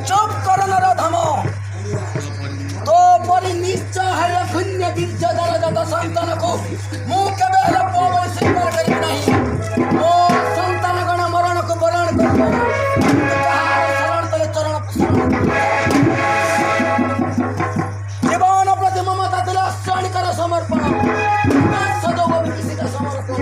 चुप करणार धम तो परी निश्चय है शून्य बीज दरजत संतानको मु केबे हेले पवन स्वीकार करी नहीं ओ संतान गण मरण को बरण करबो शरण तले चरण जीवन प्रति ममता दिल क्षणिकर समर्पण सदैव किसी का समर्पण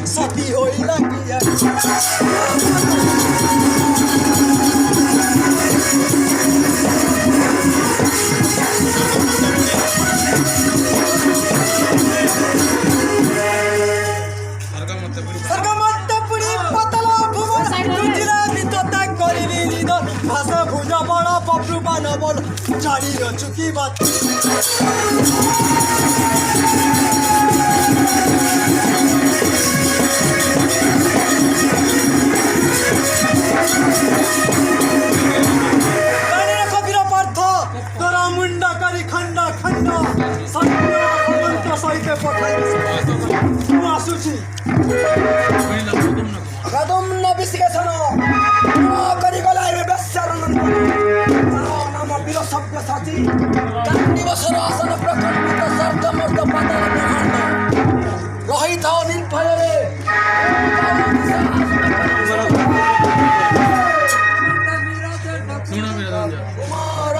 सती होई लगिया सरगमत्तपुरी पतला भुवन तुजिला बितता करिबी निधन भाषा भुजा बड़ बब्रु बान बोल जाड़ी चुकी बात कदम न बिसिकेछन करी गला ए बेस्यारन नाम वीर सभ्य साथी दिवसर आसन प्रकल्पित शब्द मर्द पाताल ब्रह्माण्ड रही था निर्भय कुमार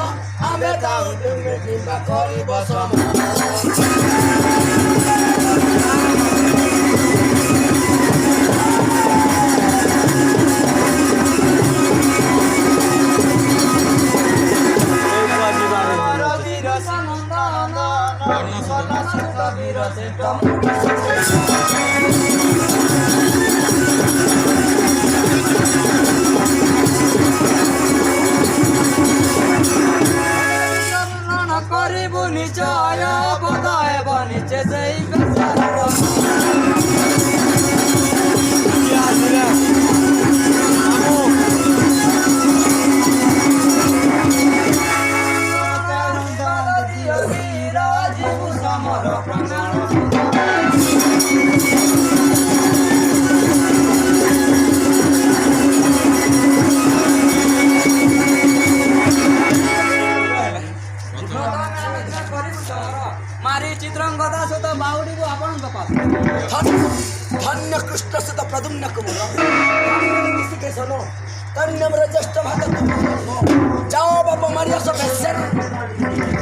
आमे दाउ निम्बा करी बसम धन्य कृष्ण सुत प्रद्युम्न कुमार ज्येष्ठ भाग जाओ बाप मारिया सब